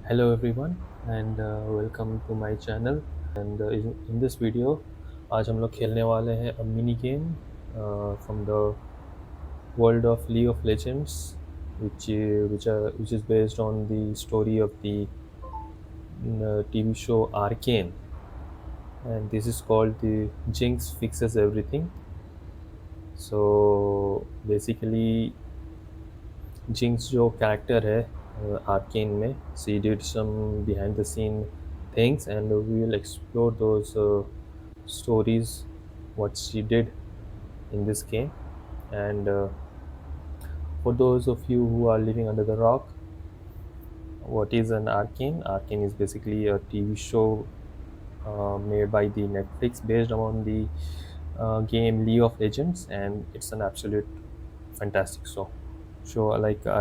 Hello everyone and welcome to my channel and in this video आज हम लोग खेलने वाले हैं a mini game from the world of League of Legends which is based on the story of the TV show Arcane, and this is called the Jinx Fixes Everything. So basically Jinx जो character है Arcane में, she did some behind the scene things and we will explore those stories what she did in this game. And for those of you who are living under the rock, what is an arcane is basically a TV show made by the Netflix based on the game League of Legends, and it's an absolute fantastic show. Like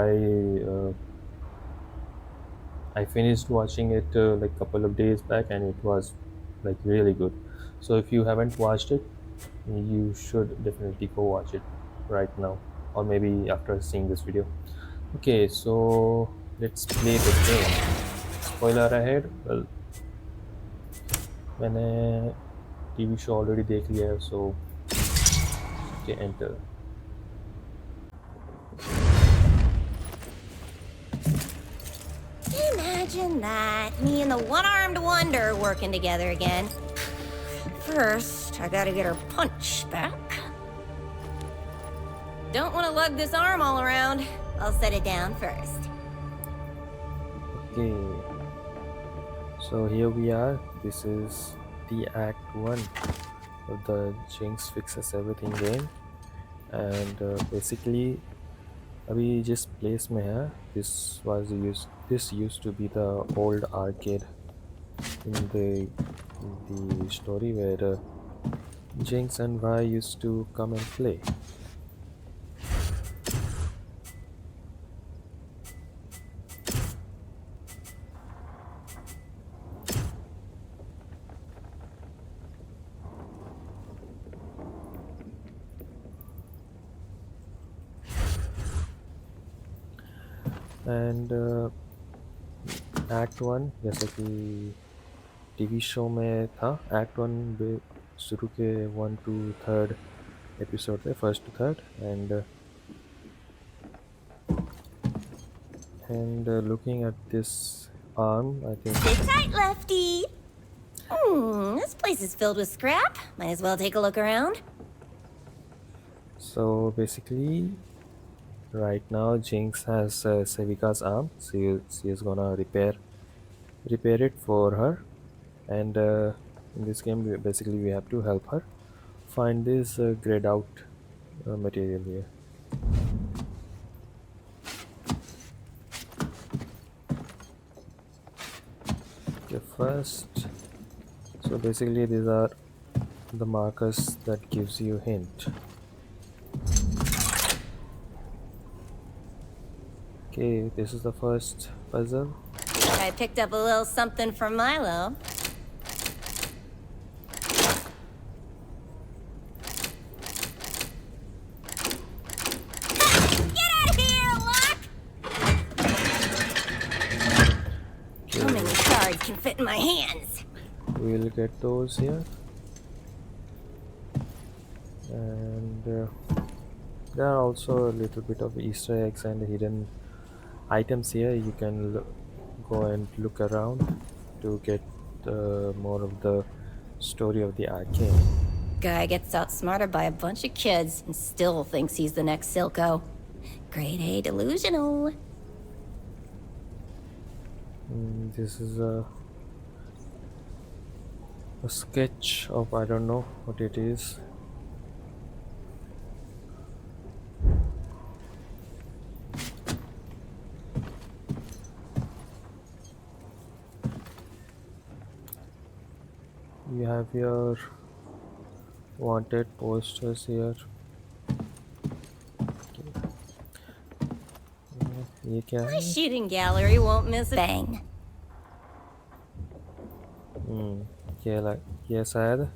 I finished watching it like a couple of days back, and it was like really good. So if you haven't watched it, you should definitely go watch it right now, or maybe after seeing this video. Okay, so let's play the game. Spoiler ahead. Well, मैंने TV show already देख लिया है, so okay, enter. Imagine that, me and the one-armed wonder working together again. First, I gotta get her punch back. Don't want to lug this arm all around. I'll set it down first. Okay, so here we are. This is the Act 1 of the Jinx Fixes Everything game, and basically अभी जिस place में है, this used to be the old arcade in the story where Jinx and Vi used to come and play. And Act 1 जैसे कि TV show में था, Act 1 शुरू के 1 to 3rd एपिसोड थे, 1st to 3rd, and looking at this arm, I think. Sit tight, Lefty. This place is filled with scrap. Might as well take a look around. So basically, right now Jinx has Sevika's arm. She is gonna repair it for her, and in this game we have to help her find this grayed out material here. Okay, first, so basically these are the markers that gives you hint. Okay, this is the first puzzle. I picked up a little something from Milo. Get out of here, Lock! How many cards can fit in my hands? We'll get those here, and there are also a little bit of Easter eggs and hidden items here. You can go and look around to get more of the story of the Arcane. Guy gets outsmarted by a bunch of kids and still thinks he's the next Silco. Grade A delusional. This is a sketch of, I don't know what it is. You have your wanted posters here. ये क्या My है? shooting gallery won't miss a bang. ये शायद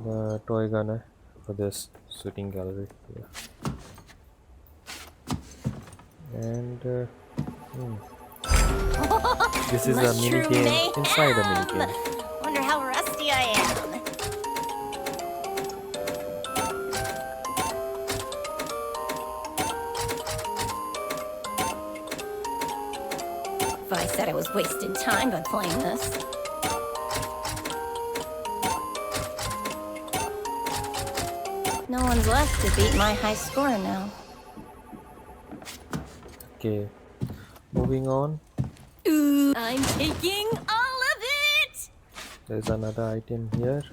the toy gun है for this shooting gallery. Yeah. And This is a mini Mushroom game inside a mini mayhem. game. Wonder how rusty I am. If I said I was wasting time by playing this. No one's left to beat my high score now. Okay, moving on. Ooh, I'm taking all of it! There's another item here.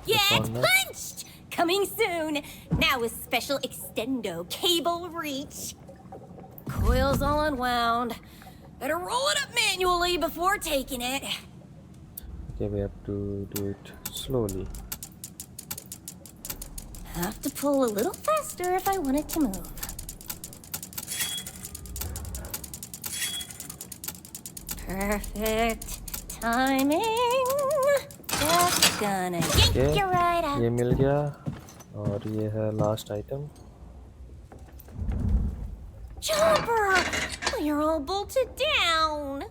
Get corner. punched! Coming soon. Now with special extendo cable reach. Coils all unwound. Better roll it up manually before taking it. Okay, we have to do it slowly. Have to pull a little faster if I want it to move. Perfect timing. Just gonna yank Okay, you right out. ये मिल गया और ये है last item. Chopper! Well, you're all bolted down.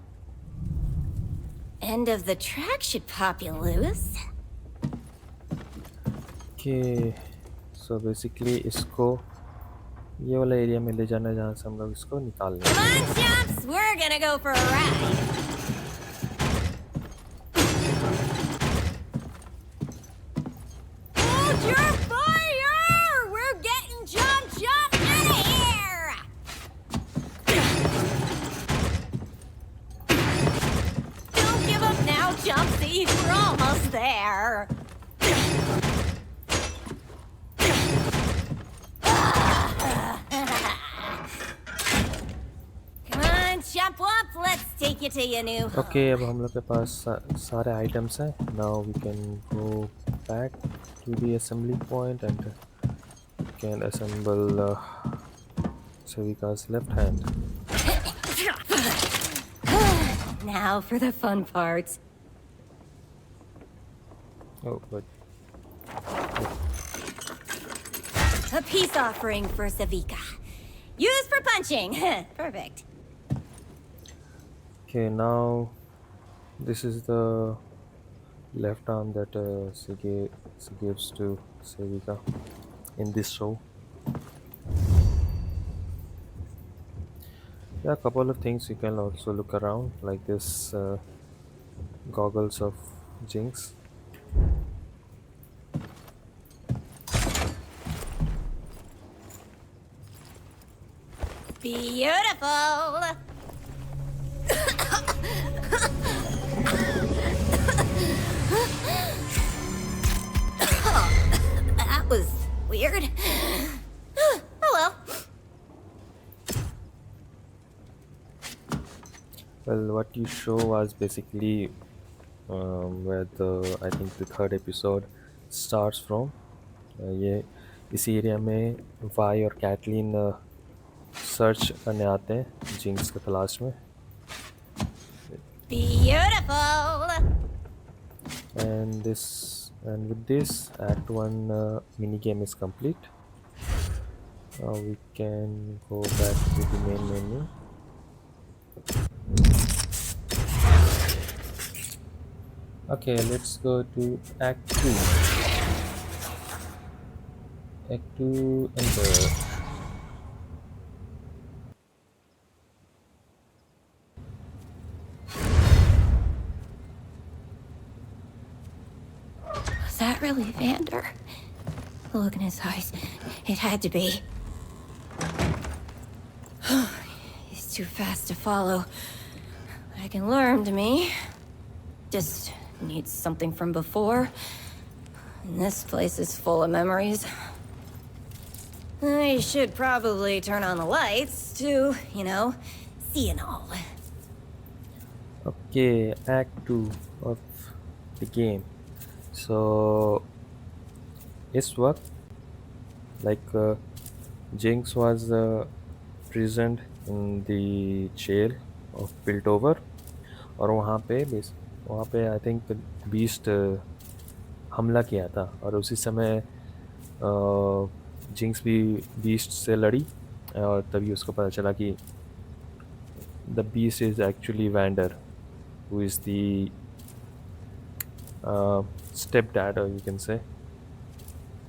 End of the track should pop you loose. Okay, so basically इसको ये वाला area में ले जाना है जहाँ से हम लोग इसको निकाल लेंगे. Come on, chumps! We're gonna go for a ride. Hold your fire! We're getting Jump out of here! Don't give up now, Jumpsy. We're almost there. Come on, Chump Wump. Let's take you to your new home. Okay, अब हम लोग के पास सारे items हैं. Now we can go back to the assembly point and we can assemble Savika's left hand. Now for the fun parts. Oh, but A peace offering for Savika. Used for punching. Perfect. okay, now this is the left arm that she gives to Savika in this show. There are a couple of things you can also look around, like this goggles of Jinx. Beautiful. That was weird. Oh well. Well, what you show was basically where I think the third episode starts from. ये इस area में Y और Catelyn search करने आते हैं jinx के तलाश में. Beautiful. And with this Act 1 minigame is complete. Now we can go back to the main menu. Okay, let's go to Act 2. Act 2 enter. Was that really Vander? The look in his eyes. It had to be. He's too fast to follow. I can learn to me. Just needs something from before. And this place is full of memories. I should probably turn on the lights to, see and all. Okay, Act 2 of the game. So इस वक्त Jinx was prisoned in the jail of Piltover और वहाँ पे I think beast हमला किया था और उसी समय जिंक्स भी बीस्ट से लड़ी और तभी उसको पता चला कि the beast is actually Vander, who is the stepdad, or you can say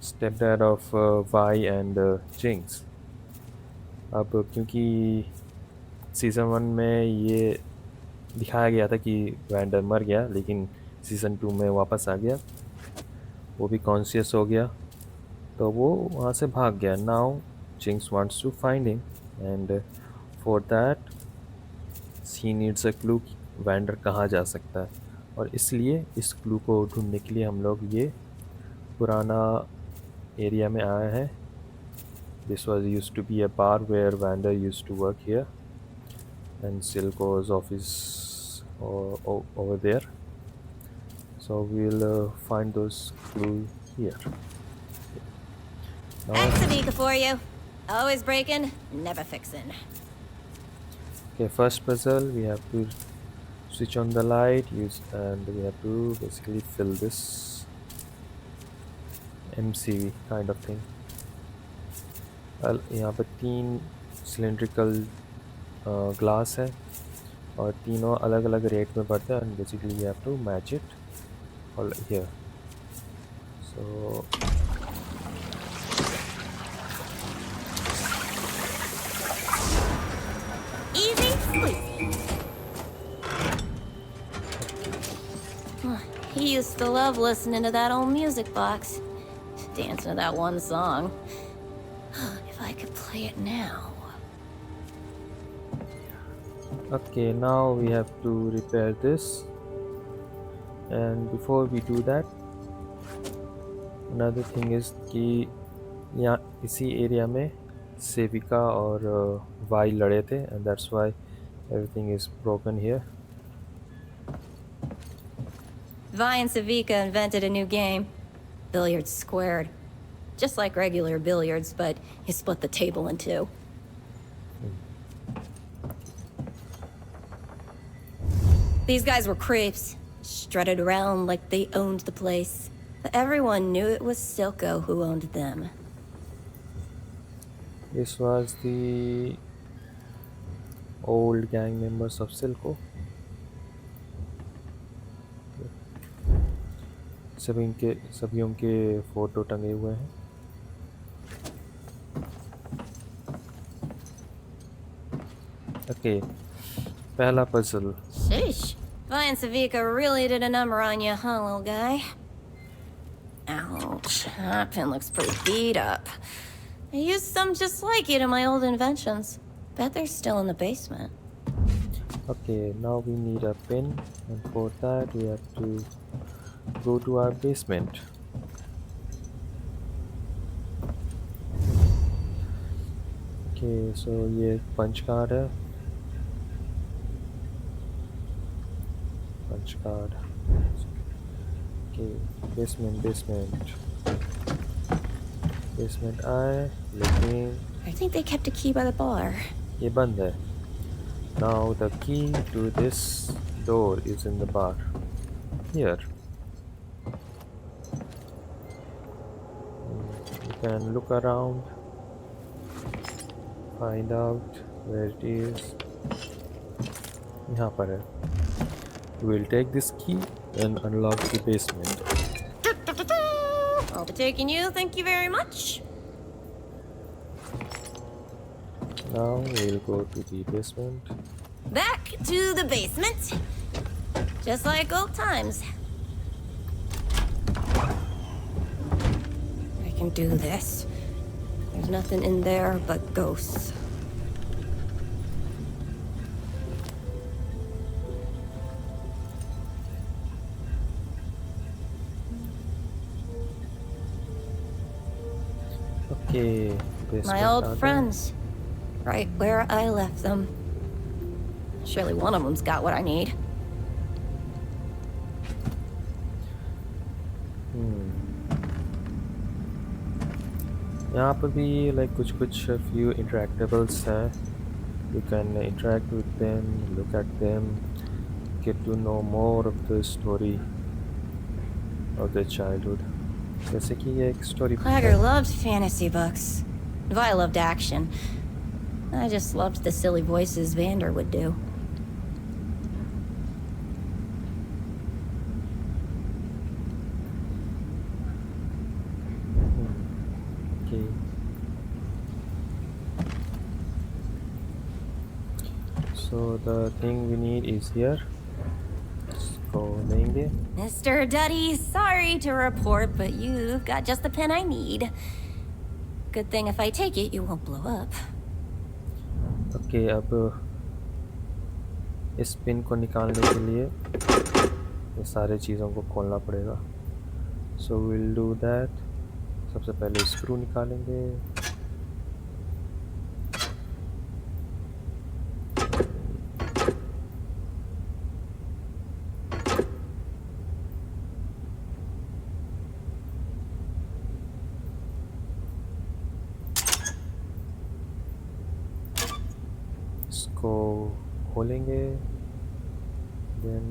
stepdad of Vi and Jinx. अब क्योंकि सीज़न 1 में ये दिखाया गया था कि वैंडर मर गया, लेकिन सीज़न 2 में वापस आ गया, वो भी कॉन्शियस हो गया, तो वो वहाँ से भाग गया. Now Jinx wants to find him and for that she needs a clue कि वैंडर कहाँ जा सकता है, और इसलिए इस क्लू को ढूंढने के लिए हम लोग ये पुराना एरिया में आए हैं. This was used to be a bar where Vander used to work here and Silco's office over there. So we'll find those clues here. That's Now, Savika for you. Always breaking, never fixing. okay, first puzzle we have to switch on the light, and we have to basically fill this MCV kind of thing. यहाँ पर 3 cylindrical glass है, और तीनों अलग अलग rate में पड़ते हैं, and basically we have to match it all here. So Easy, sleazy. He used to love listening to that old music box. Dancing to that one song. If I could play it now. okay, now we have to repair this, and before we do that, another thing is कि यहाँ इसी area में सेविका और Y लड़े थे, and that's why everything is broken here. Vi and Savika invented a new game. Billiards squared. Just like regular billiards, but you split the table in two. These guys were creeps. Strutted around like they owned the place. But everyone knew it was Silco who owned them. This was the old gang members of Silco. सभी उनके photo टंगे हुए हैं. Okay, पहला puzzle. Sheesh. Vi and Savika really did a number on you, huh, little guy? Ouch. That pin looks pretty beat up. I used some just like it in my old inventions. Bet they're still in the basement. Okay, now we need a pin, and for that we have to go to our basement. Okay, so ये punch card है. Punch card. Okay, basement आए, लेकिन I think they kept a key by the bar. ये बंद है. Now the key to this door is in the bar. Here. You can look around, find out where it is. यहाँ पर है. We'll take this key and unlock the basement. I'll be taking you, thank you very much. Now we'll go to the basement. Back to the basement. Just like old times. I can do this. There's nothing in there but ghosts. Okay, basement My uh old गए. friends. Right where I left them. Surely one of them's got what I need. यहाँ पर भी like कुछ few interactables हैं. You can interact with them, look at them, get to know more of the story of their childhood. जैसे कि ये एक story book Clagger है. loved fantasy books. Vi loved action. I just loved the silly voices Vander would do. Okay. So the thing we need is here. इसको लेंगे. Mr. Duddy, sorry to report, but you've got just the pen I need. Good thing if I take it, you won't blow up. Okay, अब इस pin को निकालने के लिए ये सारे चीज़ों को खोलना पड़ेगा. So we'll do that. सबसे पहले स्क्रू निकालेंगे. इसको खोलेंगे. Then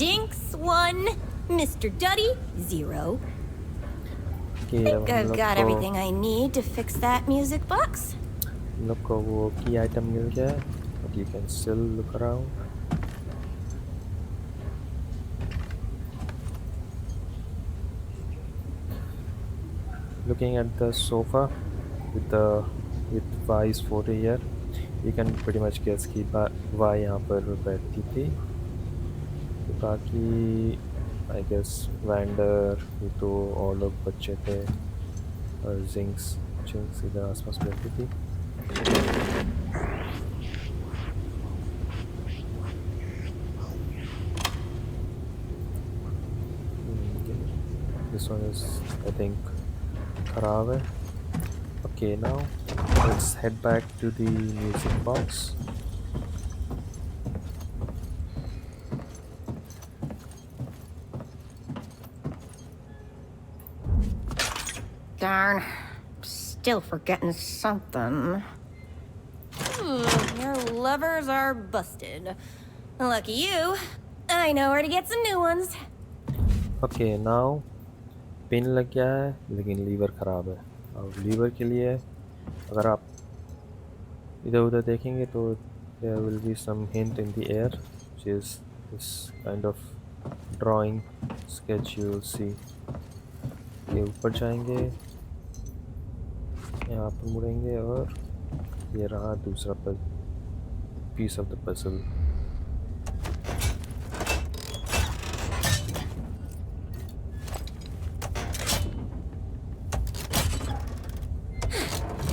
Jinx 1, Mr. Duddy 0. okay, अब Think हम I've लोग got को everything I need to fix that music box. हम लोग को वो की आइटम मिल गया है. But you can still look around. Looking at the sofa with Vi's photo here, you can pretty much guess कि Vi यहाँ पर बैठती थी. बाकी I guess Vander ये तो और लोग बच्चे थे और Jinx इधर आसपास बैठती थी. This one is I think खराब है. Okay, now let's head back to the music box. Darn. Still forgetting something. Your levers are busted. Lucky you. I know where to get some new ones. Okay, now pin लग गया है लेकिन liver ख़राब है. और liver के लिए अगर आप इधर उधर देखेंगे तो there will be some hint in the air which is this kind of drawing sketch you will see. ये ऊपर जाएंगे, यहाँ पर मुड़ेंगे और ये रहा दूसरा piece of the puzzle.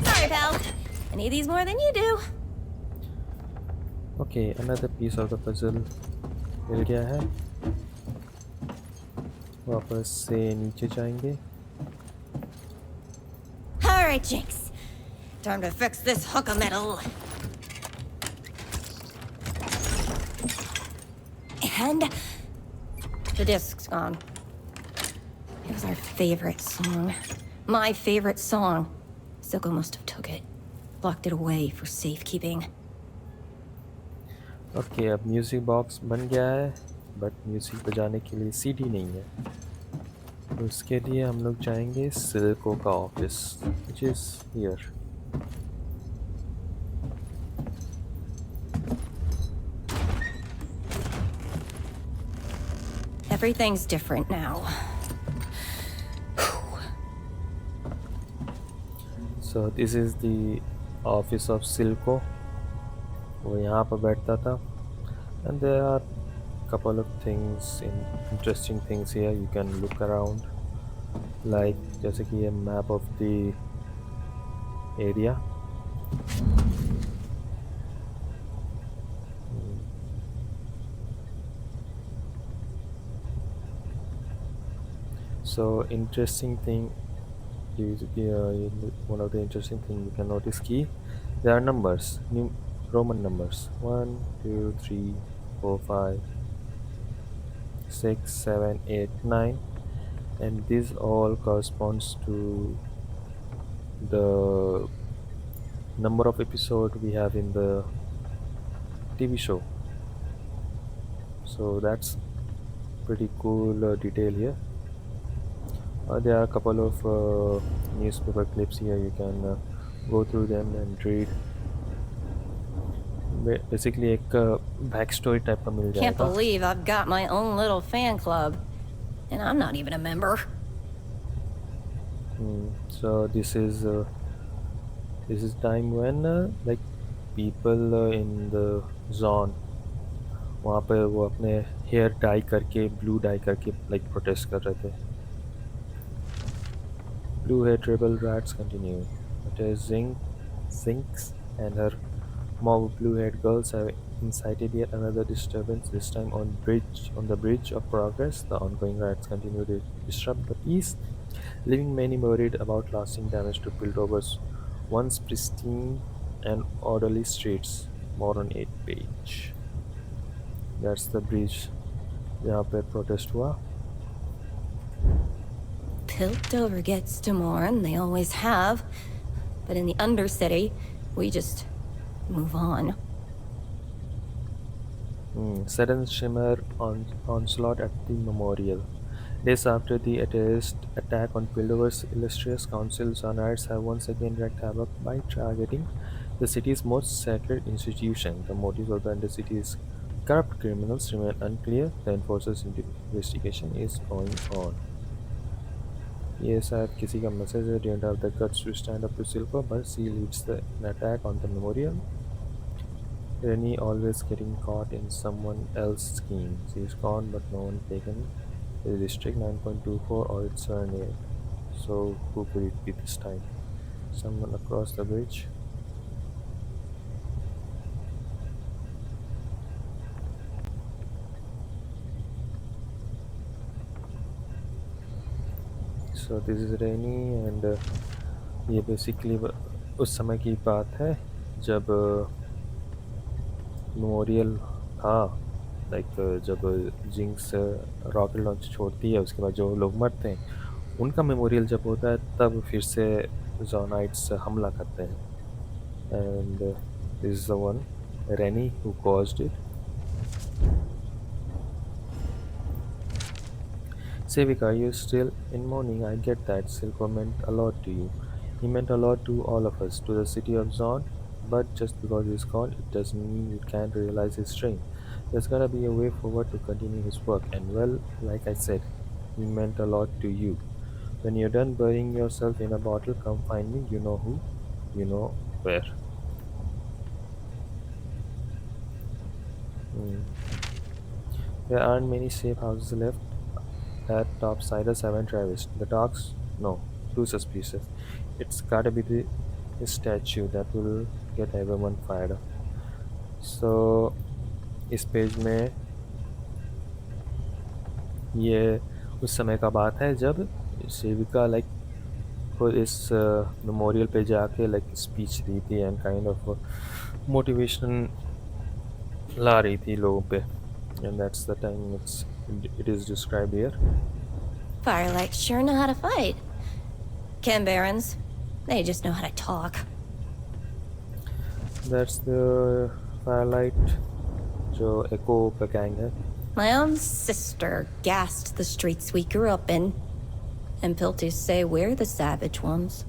Sorry, pal. I need these more than you do. Okay, another piece of the puzzle मिल गया है. वापस से नीचे जाएंगे. All right, Jinx. Time to fix this hunk of metal. And the disc's gone. It was our favorite song. My favorite song. Silco must have took it. Locked it away for safekeeping. Okay, अब music box बन गया है but music बजाने के लिए CD नहीं है. तो इसके लिए हम लोग जाएंगे सिल्को का office which is here. Everything's different now. So this is the office of Silco. वो यहाँ पर बैठता था. And there are couple of things interesting things here you can look around, like जैसे कि ये map of the area. So interesting thing is one of the interesting thing you can notice कि There are numbers, Roman numbers: one, 2, 3, 4, 5, 6, 7, 8, 9, and this all corresponds to the number of episode we have in the TV show. So that's pretty cool detail here. There are a couple of newspaper clips here. You can go through them and read. Basically एक back story type का मिल Can't जाएगा. believe I've got my own little fan club, and I'm not even a member. So this is time when like people in the zone वहाँ पे वो अपने hair dye करके blue die करके like protest कर रहे थे. Blue haired rebel rats continue. It is Zinx and her mob of blue-haired girls have incited yet another disturbance, this time on the bridge of progress. The ongoing riots continue to disrupt the peace, leaving many worried about lasting damage to Piltover's once pristine and orderly streets. More on 8 page. That's the bridge जहाँ पे protest हुआ. Piltover gets to mourn, they always have. But in the Undercity, we just move on. Sudden shimmer onslaught at the memorial. Days after the terrorist attack on Piltover's illustrious council, Zonarites have once again wreaked havoc by targeting the city's most sacred institution. The motives of the Undercity's corrupt criminals remain unclear. The enforcers' investigation is going on. ये शायद किसी का message है. Didn't have the guts to stand up to Silver, but she leads an attack on the memorial. Rennie always getting caught in someone else's scheme. She is gone, but no one taken the District 9.24 or its surname. So who could it be this time? Someone across the bridge? So this is Rennie and ये basically उस समय की बात है जब memorial था. Like जब jinx rocket launch छोड़ती है उसके बाद जो लोग मरते हैं उनका मेमोरियल जब होता है तब फिर से जोनाइट्स हमला करते हैं. And this is the one rainy who caused it. Sevika, you're still in mourning. I get that. Silco meant a lot to you. He meant a lot to all of us, to the city of Zon. But just because he's gone, it doesn't mean we can't realize his strength. There's gotta be a way forward to continue his work. And well, like I said, he meant a lot to you. When you're done burying yourself in a bottle, come find me. You know who, you know where. Hmm. There aren't many safe houses left. That topsiders haven't ravished. The dogs? No. Too suspicious. It's gotta be the statue that will get everyone fired up. So इस page में ये उस समय का बात है जब सेविका लाइक खुद इस मेमोरियल पे जाके लाइक स्पीच दी थी एंड काइंड ऑफ मोटिवेशन ला रही थी लोगों पे. And that's the time it is described here. Firelight sure know how to fight. Ken Barons, they just know how to talk. That's the Firelight जो एको का gang है. My own sister gassed the streets we grew up in. And Pilties say we're the savage ones.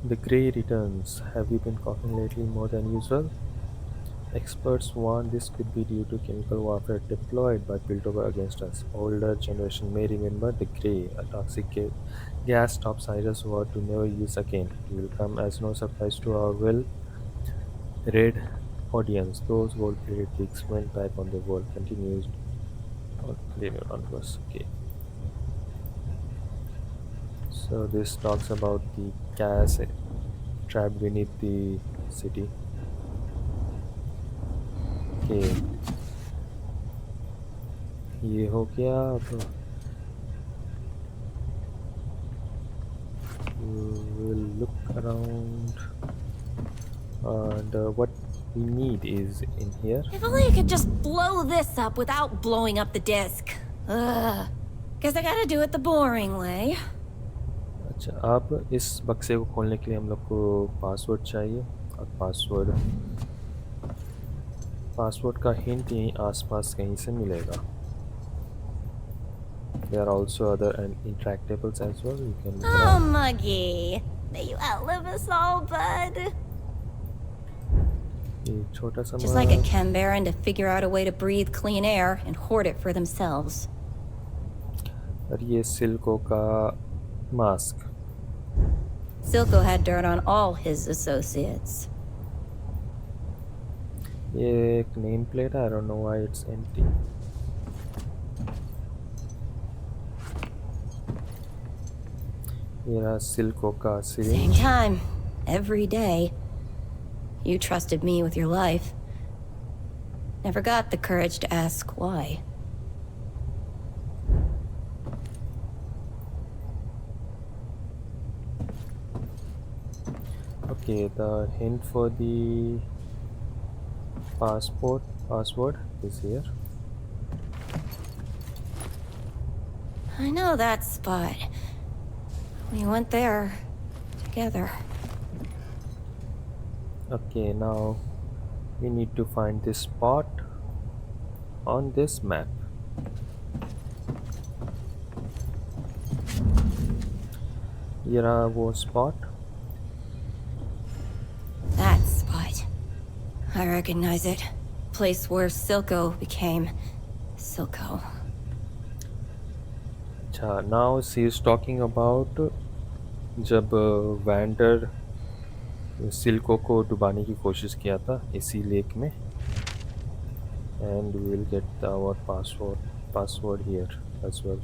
The Grey returns. Have you been coughing lately more than usual? Experts warn this could be due to chemical warfare deployed by Piltover against us. Older generation may remember the Grey, a toxic gas topsiders were to never use again. It will come as no surprise to our well-read audience. Those gold-plated pigs went back on the world. Continues on later onwards. Okay. So this talks about the gas trapped beneath the city. Okay. ये हो गया. अब we'll look around, and what we need is in here. If only I could just blow this up without blowing up the disk. Ugh. Guess I gotta do it the boring way. अच्छा, अब इस बक्से को खोलने के लिए हम लोग को पासवर्ड चाहिए, और पासवर्ड का हिंट यहीं आसपास कहीं से मिलेगा. There are also other and interactables as well. You can look Oh, around. Muggy. May you outlive us all, bud. ये छोटा सा Just like a Canberran to figure out a way to breathe clean air and hoard it for themselves. और ये सिल्को का mask. Silco had dirt on all his associates. ये एक name plate है. I don't know why it's empty. ये रहा सिल्को का Same syringe. time, every day. You trusted me with your life. Never got the courage to ask why. Okay, the hint for the password is here. I know that spot. We went there together. Okay, now we need to find this spot on this map. ये रहा वो spot. That spot. I recognize it. Place where Silco became Silco. अच्छा, now she is talking about जब wander सिल्को को डुबाने की कोशिश किया था इसी लेक में. And we will get our password here as well.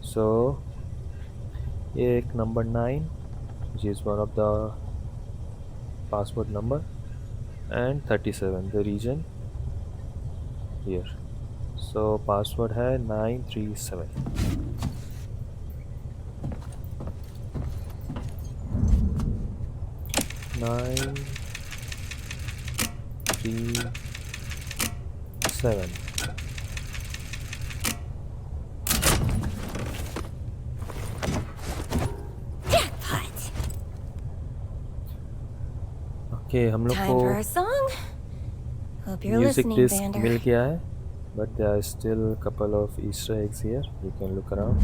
So ये एक number 9, which is one of the password number, and 37 the region here. So password है 937. Nine, 3, 7. Jackpot! Okay, हम लोग Time for को a song? Hope you're music listening, disc Vander. मिल गया है, but there are still a couple of Easter eggs here. You can look around.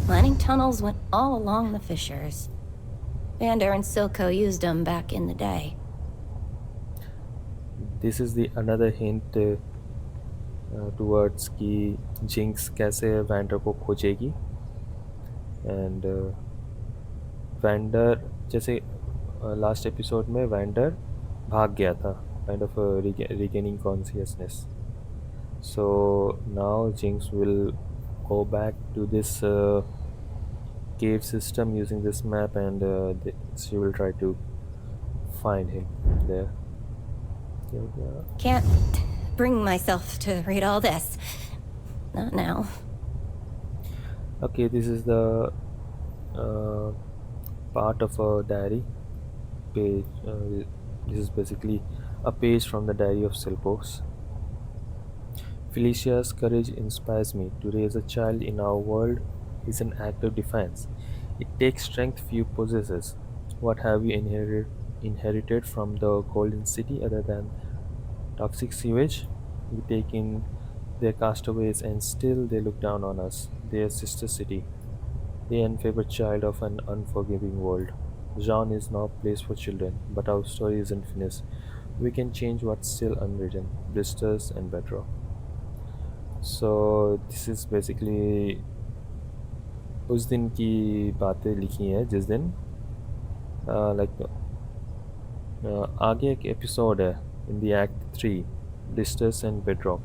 Mining tunnels went all along the fissures. Vander and Silco used them back in the day. This is the another hint towards कि Jinx कैसे wander को खोजेगी. And wander जैसे last episode में wander भाग गया था, kind of regaining consciousness. So now Jinx will go back to this cave system using this map, and she will try to find him there. Can't bring myself to read all this. Not now. Okay, this is the part of a diary page. This is basically a page from the diary of Silpos. Felicia's courage inspires me. To raise a child in our world is an act of defiance. It takes strength few possesses. What have you inherited from the Golden City other than toxic sewage? We take in their castaways and still they look down on us, their sister city, the unfavored child of an unforgiving world. Jean is now a place for children, but our story isn't finished. We can change what's still unwritten, blisters and bedrock. So this is basically उस दिन की बातें लिखी हैं जिस दिन like आगे एक एपिसोड है in the act 3 Blisters and Bedrock.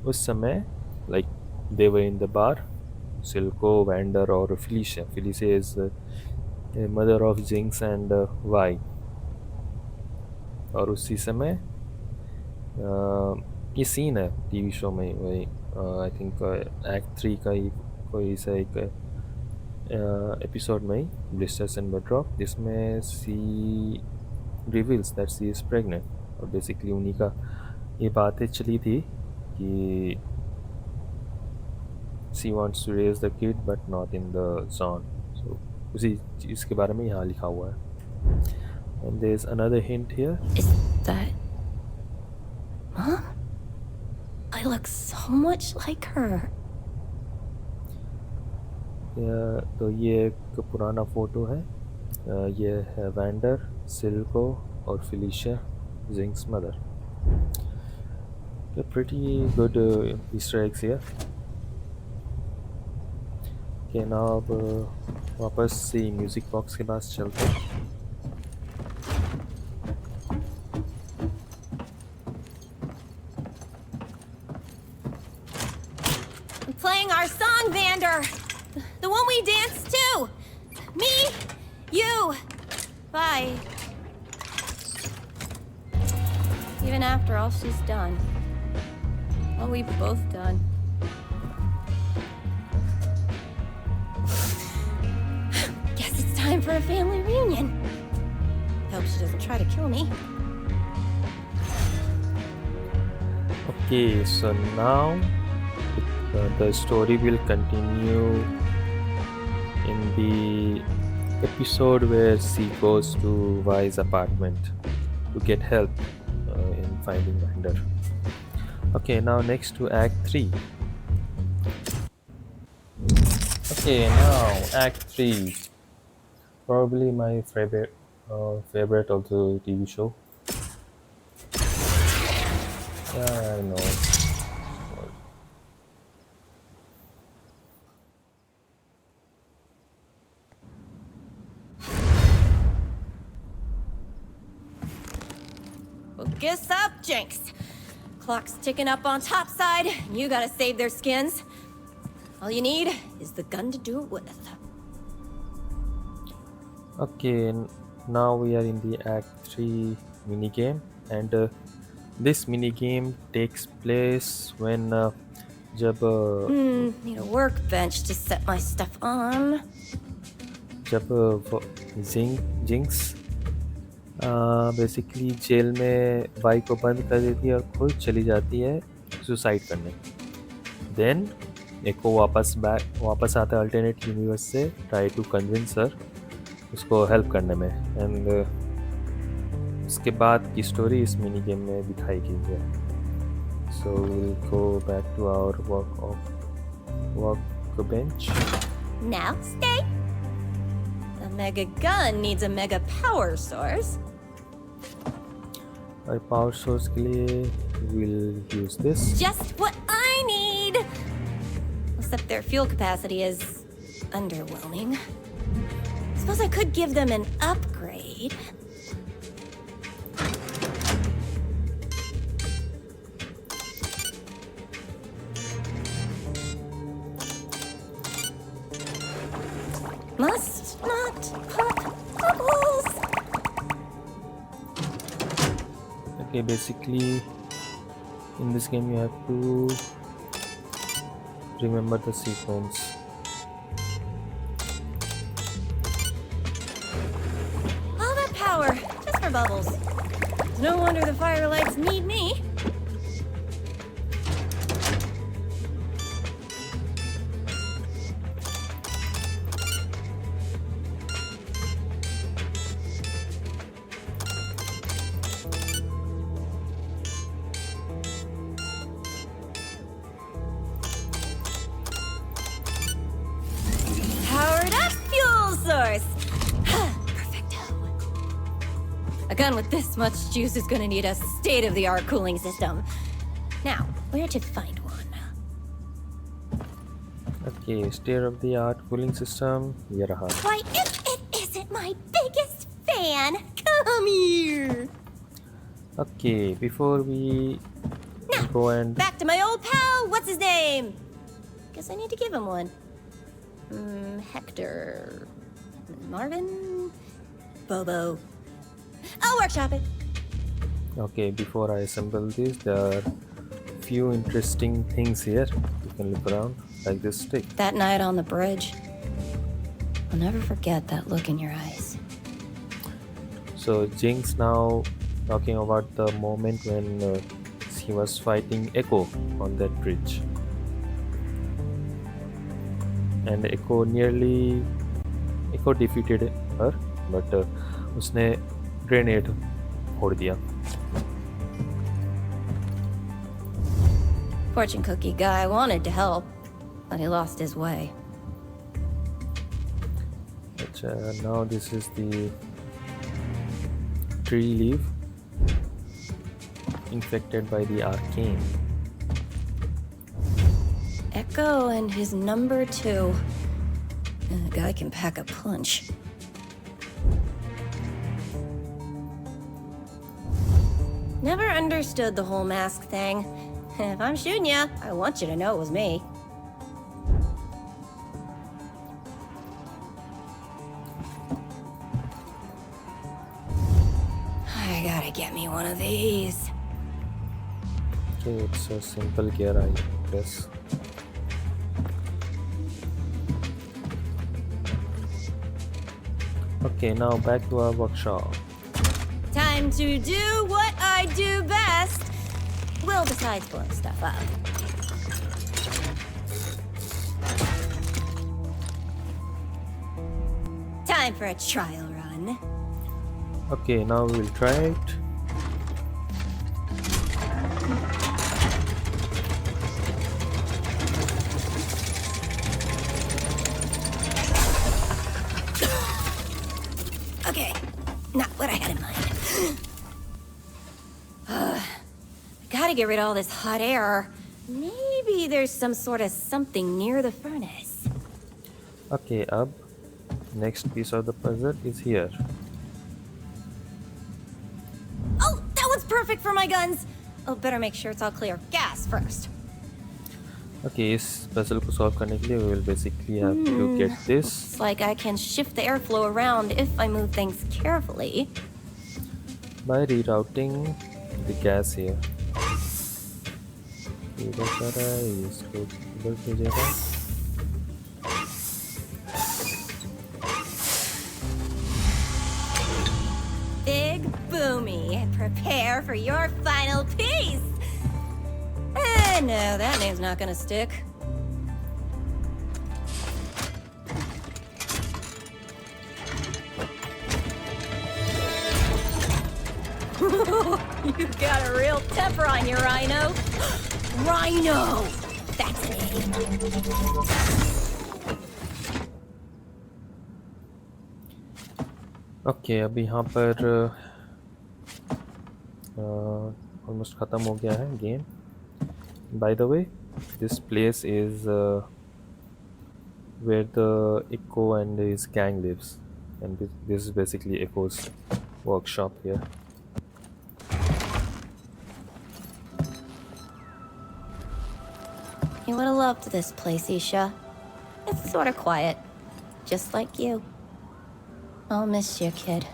उस समय like they were in the bar, Silco, Vander और Felicia is mother of Jinx and Vi. और उसी समय ये सीन है टीवी शो में. वही आई थिंक एक्ट 3 का ही कोई सा एक एपिसोड में ही ब्लिस्टर्स एंड बेड्रॉक, जिसमें she reveals that she is pregnant. और बेसिकली उन्हीं का ये बातें चली थी कि she wants to raise the kid but not in the zone. So उसी चीज़ के बारे में यहाँ लिखा हुआ है। And there is another hint here. Is that Mom? I look so much like her. तो ये एक पुराना फ़ोटो है। ये है वैंडर, सिल्को और Felicia, Jinx mother. Pretty good Easter eggs here. Okay, now अब वापस से म्यूज़िक बॉक्स के पास चलते हैं। I'm playing our song, Vander. The one we danced to. Me, you, bye. Even after all she's done. All we've both done. Guess it's time for a family reunion. Hope she doesn't try to kill me. Okay, so now the story will continue in the episode where she goes to Vi's apartment to get help in finding Vander. Okay, now next to Act 3. Okay, now Act 3. Probably my favorite of the TV show. Yeah, I know. Focus up, Jinx. Clock's ticking up on topside. You gotta save their skins. All you need is the gun to do it with. Okay, now we are in the Act 3 minigame, and this minigame takes place when जब Need a workbench to set my stuff on. Jinx basically jail में वाई को बंद कर देती है और खुद चली जाती है सुसाइड करने। देन एक को वापस आता है अल्टरनेट यूनिवर्स से, ट्राई टू कन्विंस हर उसको हेल्प करने में। एंड उसके बाद की स्टोरी इस मिनी गेम में दिखाई गई है। So will go back to our workbench. Now stay. A mega gun needs a mega power source. और पावर सोर्स के लिए will use this. Just what I need. Except their fuel capacity is underwhelming. Suppose I could give them an upgrade. Must not pop bubbles. Okay, basically in this game you have to remember the sequence. All that power, just for bubbles. No wonder the fire lights need me. Powered up fuel source. Perfecto. A gun with this much juice is gonna need a state-of-the-art cooling system. Now, where to find one? Okay, state of the art cooling system, ये रहा। Why, if it isn't my biggest fan, come here. Okay, before we go and Back to my old pal. What's his name? Guess I need to give him one. Hector. Marvin? Bobo. I'll workshop it. okay, before I assemble this, there are few interesting things here. You can look around, like this stick. That night on the bridge. I'll never forget that look in your eyes. So Jinx now talking about the moment when she was fighting Echo on that bridge, and Echo defeated her, but उसने grenade फोड़ दिया. Fortune cookie guy wanted to help, but he lost his way. Now this is the tree leaf infected by the Arcane. Echo and his number 2. The guy can pack a punch. Never understood the whole mask thing. If I'm shooting ya, I want you to know it was me. I gotta get me one of these. Okay, it's a simple gear, I guess. Okay, now back to our workshop. Time to do what I do best. Well, besides blowing stuff up. Time for a trial run. Okay, now we'll try it. Okay, not what I had in mind. Gotta get rid of all this hot air. Maybe there's some sort of something near the furnace. Okay, up. Next piece of the puzzle is here. Oh, that one's perfect for my guns. Oh, better make sure it's all clear. Gas first. Okay, इस puzzle को solve करने के लिए we will basically have to get this It's like I can shift the airflow around if I move things carefully. by rerouting the gas here. इधर जा रहा है, इसको इधर भेजेगा. Big Boomy, prepare for your final piece! No, that name's not gonna stick. You got a real temper on you, Rhino. Rhino! That's a name. Okay, अभी यहाँ पर almost खत्म हो गया है game. By the way, this place is where the Echo and his gang lives, and this is basically Echo's workshop here. You would have loved this place, Isha. It's sort of quiet, just like you. I'll miss you, kid.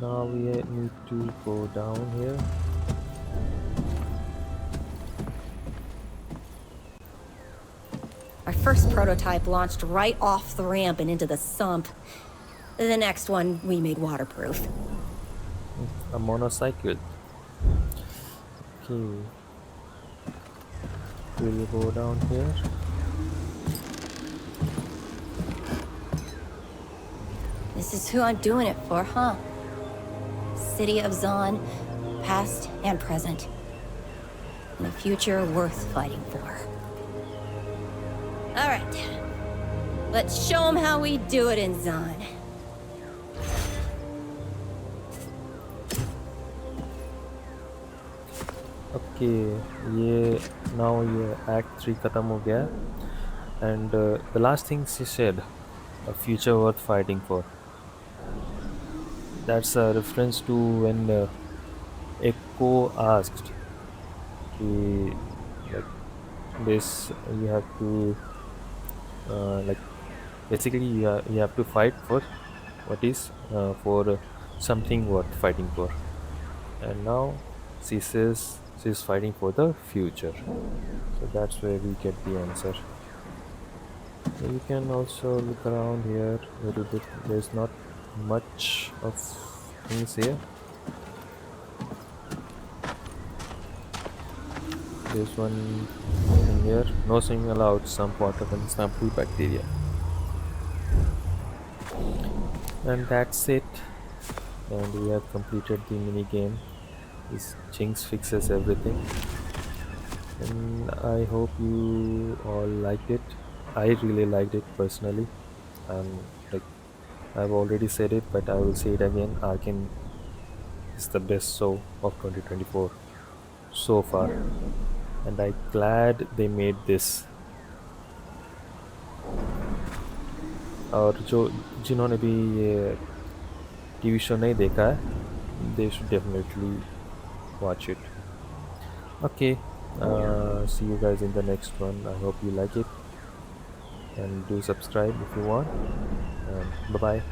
Now we need to go down here. Our first prototype launched right off the ramp and into the sump. The next one we made waterproof. A motorcycle. Okay. We'll go down here. This is who I'm doing it for, huh? City of Zon, past and present. And a future worth fighting for. All right. Let's show them how we do it in Zon. Okay, now Act 3 खत्म हो गया, and the last thing she said, a future worth fighting for. That's a reference to when Echo asked, like this, you have to like Basically, you have to fight for what is for something worth fighting for. And now she's fighting for the future. So that's where we get the answer. So you can also look around here a little bit. There's not much of things here. There's one thing here. No swimming allowed. Some participants sample bacteria. And that's it. And we have completed the mini game. This Jinx fixes everything. And I hope you all liked it. I really liked it personally. Like I've already said it, but I will say it again. Arcane is the best show of 2024 so far, and I'm glad they made this. और जो जिन्होंने भी ये TV show नहीं देखा है, they should definitely watch it. Okay, see you guys in the next one. I hope you like it, and do subscribe if you want. And bye bye.